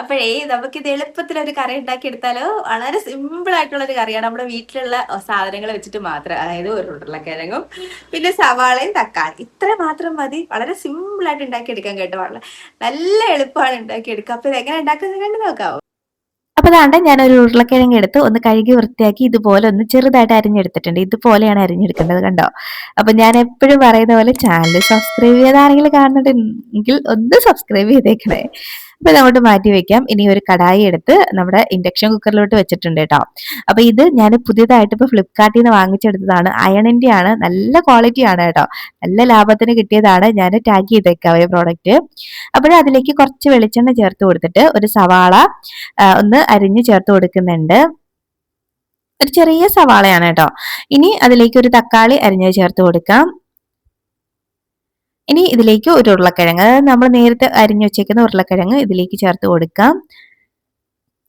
അപ്പോഴേ നമുക്കിത് എളുപ്പത്തിലൊരു കറി ഉണ്ടാക്കി എടുത്താലോ. വളരെ സിമ്പിൾ ആയിട്ടുള്ള ഒരു കറിയാണ്. നമ്മുടെ വീട്ടിലുള്ള സാധനങ്ങൾ വെച്ചിട്ട് മാത്രം. അതായത് ഒരു ഉരുളക്കിഴങ്ങും പിന്നെ സവാളയും തക്കാളി ഇത്ര മാത്രം മതി. വളരെ സിമ്പിൾ ആയിട്ട് ഉണ്ടാക്കി എടുക്കാൻ കേട്ടോ. വളരെ നല്ല എളുപ്പമാണ് ഉണ്ടാക്കി എടുക്കുക. അപ്പൊ ഇത് എങ്ങനെ ഉണ്ടാക്കുന്നത് കണ്ടു നോക്കാവോ? അപ്പൊ ദാണ്ടെ ഞാനൊരു ഉരുളക്കിഴങ്ങ് എടുത്ത് ഒന്ന് കഴുകി വൃത്തിയാക്കി ഇതുപോലെ ഒന്ന് ചെറുതായിട്ട് അരിഞ്ഞെടുത്തിട്ടുണ്ട്. ഇതുപോലെയാണ് അരിഞ്ഞെടുക്കേണ്ടത്, കണ്ടോ? അപ്പൊ ഞാൻ എപ്പോഴും പറയുന്ന പോലെ ചാനൽ സബ്സ്ക്രൈബ് ചെയ്ത് ആരെങ്കിലും കാണുന്നുണ്ടെങ്കിൽ ഒന്ന് സബ്സ്ക്രൈബ് ചെയ്തേക്കണേ. അപ്പൊ ഇതങ്ങോട്ട് മാറ്റി വെക്കാം. ഇനി ഒരു കടായി എടുത്ത് നമ്മുടെ ഇൻഡക്ഷൻ കുക്കറിലോട്ട് വെച്ചിട്ടുണ്ട് കേട്ടോ. അപ്പൊ ഇത് ഞാൻ പുതിയതായിട്ട് ഇപ്പൊ ഫ്ലിപ്കാർട്ടിൽ നിന്ന് വാങ്ങിച്ചെടുത്തതാണ്. അയണിന്റെ ആണ്, നല്ല ക്വാളിറ്റി ആണ് കേട്ടോ. നല്ല ലാഭത്തിന് കിട്ടിയതാണ്. ഞാൻ ടാഗ് ചെയ്തേക്കാം പ്രോഡക്റ്റ്. അപ്പോഴതിലേക്ക് കുറച്ച് വെളിച്ചെണ്ണ ചേർത്ത് കൊടുത്തിട്ട് ഒരു സവാള ഒന്ന് അരിഞ്ഞ് ചേർത്ത് കൊടുക്കുന്നുണ്ട്. ഒരു ചെറിയ സവാളയാണ് കേട്ടോ. ഇനി അതിലേക്ക് ഒരു തക്കാളി അരിഞ്ഞ് ചേർത്ത് കൊടുക്കാം. ഇനി ഇതിലേക്ക് ഒരു ഉരുളക്കിഴങ്ങ്, അതായത് നമ്മൾ നേരത്തെ അരിഞ്ഞു വെച്ചേക്കുന്ന ഉരുളക്കിഴങ്ങ് ഇതിലേക്ക് ചേർത്ത് കൊടുക്കാം.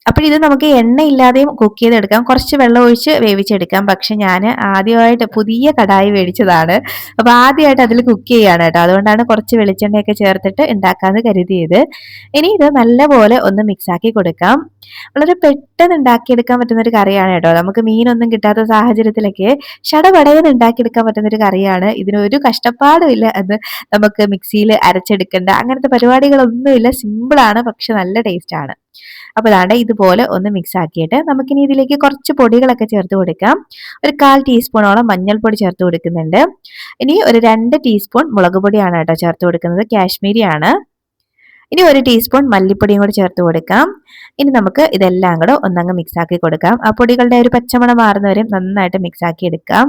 അപ്പോൾ ഇത് നമുക്ക് എണ്ണയില്ലാതെയും കുക്ക് ചെയ്തെടുക്കാം. കുറച്ച് വെള്ളം ഒഴിച്ച് വേവിച്ചെടുക്കാം. പക്ഷെ ഞാൻ ആദ്യമായിട്ട് പുതിയ കടായി മേടിച്ചതാണ്. അപ്പോൾ ആദ്യമായിട്ട് അതിൽ കുക്ക് ചെയ്യാണ് കേട്ടോ. അതുകൊണ്ടാണ് കുറച്ച് വെളിച്ചെണ്ണയൊക്കെ ചേർത്തിട്ട് ഉണ്ടാക്കാമെന്ന് കരുതിയത്. ഇനി ഇത് നല്ലപോലെ ഒന്ന് മിക്സാക്കി കൊടുക്കാം. വളരെ പെട്ടെന്ന് ഉണ്ടാക്കിയെടുക്കാൻ പറ്റുന്ന ഒരു കറിയാണ് കേട്ടോ. നമുക്ക് മീനൊന്നും കിട്ടാത്ത സാഹചര്യത്തിലൊക്കെ ശടപടയെന്ന് ഉണ്ടാക്കിയെടുക്കാൻ പറ്റുന്ന ഒരു കറിയാണ്. ഇതിനൊരു കഷ്ടപ്പാടുമില്ല. അത് നമുക്ക് മിക്സിയിൽ അരച്ചെടുക്കേണ്ട അങ്ങനത്തെ പരിപാടികളൊന്നുമില്ല. സിമ്പിളാണ്, പക്ഷെ നല്ല ടേസ്റ്റ് ആണ്. അപ്പൊ അതാണ്ട് ഇതുപോലെ ഒന്ന് മിക്സ് ആക്കിയിട്ട് നമുക്കിനി ഇതിലേക്ക് കുറച്ച് പൊടികളൊക്കെ ചേർത്ത് കൊടുക്കാം. ഒരു 1/4 ടീസ്പൂണോളം മഞ്ഞൾപ്പൊടി ചേർത്ത് കൊടുക്കുന്നുണ്ട്. ഇനി ഒരു 2 ടീസ്പൂൺ മുളക് പൊടിയാണ് കേട്ടോ ചേർത്ത് കൊടുക്കുന്നത്, കാശ്മീരി ആണ്. ഇനി 1 ടീസ്പൂൺ മല്ലിപ്പൊടിയും കൂടി ചേർത്ത് കൊടുക്കാം. ഇനി നമുക്ക് ഇതെല്ലാം കൂടെ ഒന്നങ്ങ് മിക്സ് ആക്കി കൊടുക്കാം. ആ പൊടികളുടെ ഒരു പച്ചമണം മാറുന്നവരെയും നന്നായിട്ട് മിക്സ് ആക്കി എടുക്കാം.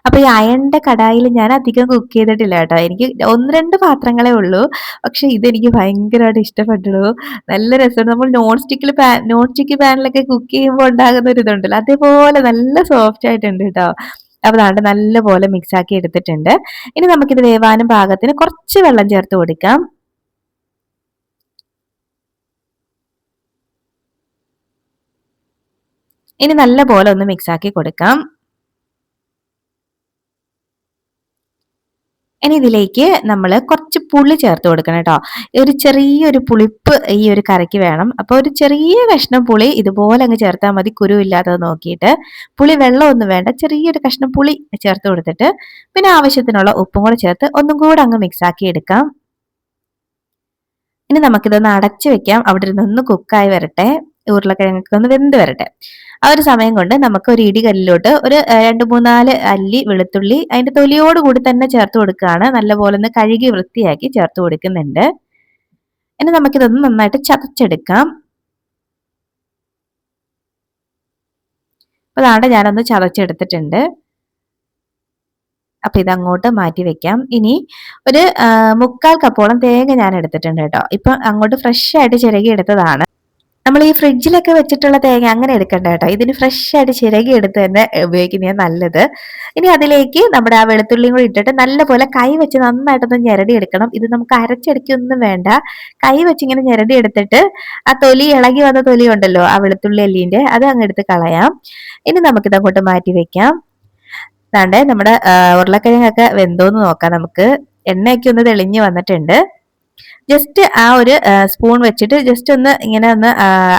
അപ്പൊ ഈ അയണിന്റെ കടായിൽ ഞാൻ അധികം കുക്ക് ചെയ്തിട്ടില്ല കേട്ടോ. എനിക്ക് 1-2 പാത്രങ്ങളേ ഉള്ളൂ. പക്ഷെ ഇതെനിക്ക് ഭയങ്കരമായിട്ട് ഇഷ്ടപ്പെട്ടു. നല്ല രസമാണ്. നമ്മൾ നോൺ സ്റ്റിക്ക് പാനിലൊക്കെ കുക്ക് ചെയ്യുമ്പോൾ ഉണ്ടാകുന്ന ഒരു ഇതുണ്ടല്ലോ, അതേപോലെ നല്ല സോഫ്റ്റ് ആയിട്ടുണ്ട് കേട്ടോ. അപ്പൊ ദാണ്ട് നല്ലപോലെ മിക്സ് ആക്കി എടുത്തിട്ടുണ്ട്. ഇനി നമുക്കിത് വേവാനും പാകത്തിന് കുറച്ച് വെള്ളം ചേർത്ത് കൊടുക്കാം. ഇനി നല്ലപോലെ ഒന്ന് മിക്സ് ആക്കി കൊടുക്കാം. ഇനി ഇതിലേക്ക് നമ്മൾ കുറച്ച് പുളി ചേർത്ത് കൊടുക്കണം കേട്ടോ. ഒരു ചെറിയൊരു പുളിപ്പ് ഈ ഒരു കറിക്ക് വേണം. അപ്പോൾ ഒരു ചെറിയ കഷ്ണം പുളി ഇതുപോലെ അങ്ങ് ചേർത്താൽ മതി, കുരുവില്ലാത്തത് നോക്കിയിട്ട്. പുളി വെള്ളമൊന്നും വേണ്ട, ചെറിയൊരു കഷ്ണം പുളി ചേർത്ത് കൊടുത്തിട്ട് പിന്നെ ആവശ്യത്തിനുള്ള ഉപ്പും കൂടെ ചേർത്ത് ഒന്നും കൂടെ അങ്ങ് മിക്സ് ആക്കി എടുക്കാം. ഇനി നമുക്കിതൊന്ന് അടച്ചു വെക്കാം. അവിടെ ഇരുന്നൊന്ന് കുക്കായി വരട്ടെ, ഉരുളക്കിഴങ്ങൊക്കെ ഒന്ന് വെന്ത് വരട്ടെ. ആ ഒരു സമയം കൊണ്ട് നമുക്ക് ഒരു ഇടികല്ലിലോട്ട് ഒരു 2-3-4 അല്ലി വെളുത്തുള്ളി അതിന്റെ തൊലിയോട് കൂടി തന്നെ ചേർത്ത് കൊടുക്കുകയാണ്. നല്ലപോലെ ഒന്ന് കഴുകി വൃത്തിയാക്കി ചേർത്ത് കൊടുക്കുന്നുണ്ട്. ഇനി നമുക്കിതൊന്ന് നന്നായിട്ട് ചതച്ചെടുക്കാം. അപ്പൊ അതാണ്ട് ഞാനൊന്ന് ചതച്ചെടുത്തിട്ടുണ്ട്. അപ്പൊ ഇതങ്ങോട്ട് മാറ്റി വെക്കാം. ഇനി ഒരു 3/4 കപ്പോളം തേങ്ങ ഞാൻ എടുത്തിട്ടുണ്ട് കേട്ടോ. ഇപ്പൊ അങ്ങോട്ട് ഫ്രഷ് ആയിട്ട് ചിരകി എടുത്തതാണ്. നമ്മൾ ഈ ഫ്രിഡ്ജിലൊക്കെ വെച്ചിട്ടുള്ള തേങ്ങ അങ്ങനെ എടുക്കണ്ട കേട്ടോ. ഇതിന് ഫ്രഷ് ആയിട്ട് ചിരകി എടുത്ത് തന്നെ ഉപയോഗിക്കുന്നതാണ് നല്ലത്. ഇനി അതിലേക്ക് നമ്മുടെ ആ വെളുത്തുള്ളിയും കൂടി ഇട്ടിട്ട് നല്ലപോലെ കൈ വെച്ച് നന്നായിട്ടൊന്ന് ഞെരടി എടുക്കണം. ഇത് നമുക്ക് അരച്ചടിക്കൊന്നും വേണ്ട. കൈ വെച്ച് ഇങ്ങനെ ഞെരടി എടുത്തിട്ട് ആ തൊലി, ഇളകി വന്ന തൊലി ഉണ്ടല്ലോ ആ വെളുത്തുള്ളി അല്ലീന്റെ, അത് അങ്ങ് എടുത്ത് കളയാം. ഇനി നമുക്കിത് അങ്ങോട്ട് മാറ്റി വെക്കാം. അതാണ്ട് നമ്മുടെ ഉരുളക്കിഴങ്ങൊക്കെ വെന്തോന്ന് നോക്കാം നമുക്ക്. എണ്ണയൊക്കെ ഒന്ന് തെളിഞ്ഞ് വന്നിട്ടുണ്ട്. ജസ്റ്റ് ആ ഒരു സ്പൂൺ വെച്ചിട്ട് ജസ്റ്റ് ഒന്ന് ഇങ്ങനെ ഒന്ന്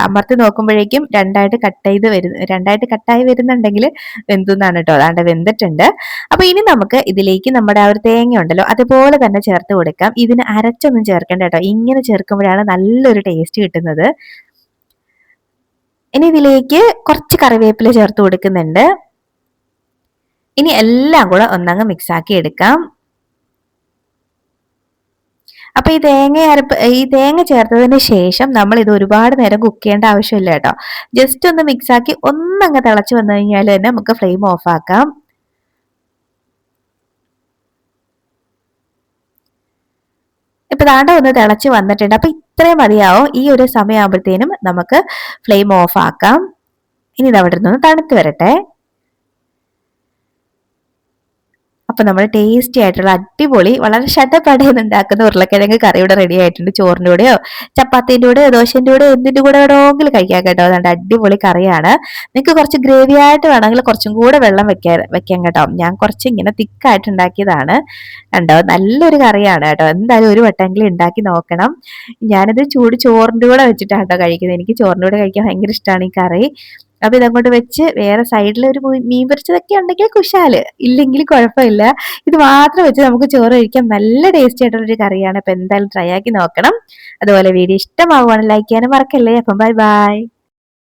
അമർത്തി നോക്കുമ്പോഴേക്കും രണ്ടായിട്ട് കട്ടായി വരുന്നുണ്ടെങ്കിൽ വെന്തുന്നാണ് കേട്ടോ. അതാണ്ട് വെന്തിട്ടുണ്ട്. അപ്പൊ ഇനി നമുക്ക് ഇതിലേക്ക് നമ്മുടെ ആ ഒരു തേങ്ങ ഉണ്ടല്ലോ അതുപോലെ തന്നെ ചേർത്ത് കൊടുക്കാം. ഇതിന് അരച്ചൊന്നും ചേർക്കണ്ട കേട്ടോ. ഇങ്ങനെ ചേർക്കുമ്പോഴാണ് നല്ലൊരു ടേസ്റ്റ് കിട്ടുന്നത്. ഇനി ഇതിലേക്ക് കുറച്ച് കറിവേപ്പില ചേർത്ത് കൊടുക്കുന്നുണ്ട്. ഇനി എല്ലാം കൂടെ ഒന്നങ്ങ് മിക്സ് ആക്കി എടുക്കാം. അപ്പൊ ഈ തേങ്ങ ചേർത്തതിന് ശേഷം നമ്മൾ ഇത് ഒരുപാട് നേരം കുക്ക് ചെയ്യേണ്ട ആവശ്യമില്ല കേട്ടോ. ജസ്റ്റ് ഒന്ന് മിക്സ് ആക്കി ഒന്നങ്ങ് തിളച്ച് വന്നു കഴിഞ്ഞാൽ തന്നെ നമുക്ക് ഫ്ലെയിം ഓഫ് ആക്കാം. ഇപ്പൊ ദാണ്ട ഒന്ന് തിളച്ച് വന്നിട്ടുണ്ട്. അപ്പൊ ഇത്രയും മതിയാവും. ഈ ഒരു സമയമാകുമ്പോഴത്തേനും നമുക്ക് ഫ്ലെയിം ഓഫ് ആക്കാം. ഇനി ഇത് അവിടെ നിന്ന് തണുത്ത് വരട്ടെ. അപ്പൊ നമ്മൾ ടേസ്റ്റി ആയിട്ടുള്ള അടിപൊളി വളരെ ഷട്ടപ്പടയെന്ന് ഉണ്ടാക്കുന്ന ഉരുളക്കിഴങ്ങ് കറി ഇവിടെ റെഡി ആയിട്ടുണ്ട്. ചോറിന്റെ കൂടെയോ ചപ്പാത്തിന്റെ കൂടെയോ ദോശന്റെ കൂടെയോ എന്തിന്റെ കൂടെ വേണമെങ്കിലും കഴിക്കാൻ കേട്ടോ. അതുകൊണ്ട് അടിപൊളി കറിയാണ്. നിങ്ങൾക്ക് കുറച്ച് ഗ്രേവി ആയിട്ട് വേണമെങ്കിൽ കുറച്ചും കൂടെ വെള്ളം വെക്കാം കേട്ടോ. ഞാൻ കുറച്ച് ഇങ്ങനെ തിക്കായിട്ട് ഉണ്ടാക്കിയതാണ്. കണ്ടോ, നല്ലൊരു കറിയാണ് കേട്ടോ. എന്തായാലും ഒരു വട്ടമെങ്കിലും ഉണ്ടാക്കി നോക്കണം. ഞാനിത് ചൂട് ചോറിന്റെ കൂടെ വെച്ചിട്ടാണ് കേട്ടോ കഴിക്കുന്നത്. എനിക്ക് ചോറിന്റെ കൂടെ കഴിക്കാൻ ഭയങ്കര ഇഷ്ടമാണ് ഈ കറി. അപ്പൊ ഇതങ്ങോട്ട് വെച്ച് വേറെ സൈഡിൽ ഒരു മീൻ പൊരിച്ചതൊക്കെ ഉണ്ടെങ്കിൽ കുശാല്, ഇല്ലെങ്കിൽ കുഴപ്പമില്ല. ഇത് മാത്രം വെച്ച് നമുക്ക് ചോറ് കഴിക്കാം. നല്ല ടേസ്റ്റി ആയിട്ടുള്ള ഒരു കറിയാണ്. അപ്പൊ എന്തായാലും ട്രൈ ആക്കി നോക്കണം. അതുപോലെ വീഡിയോ ഇഷ്ടമാവുകയാണെങ്കിൽ ലൈക്ക് ചെയ്യാനും മറക്കല്ലേ. അപ്പം ബൈ ബൈ.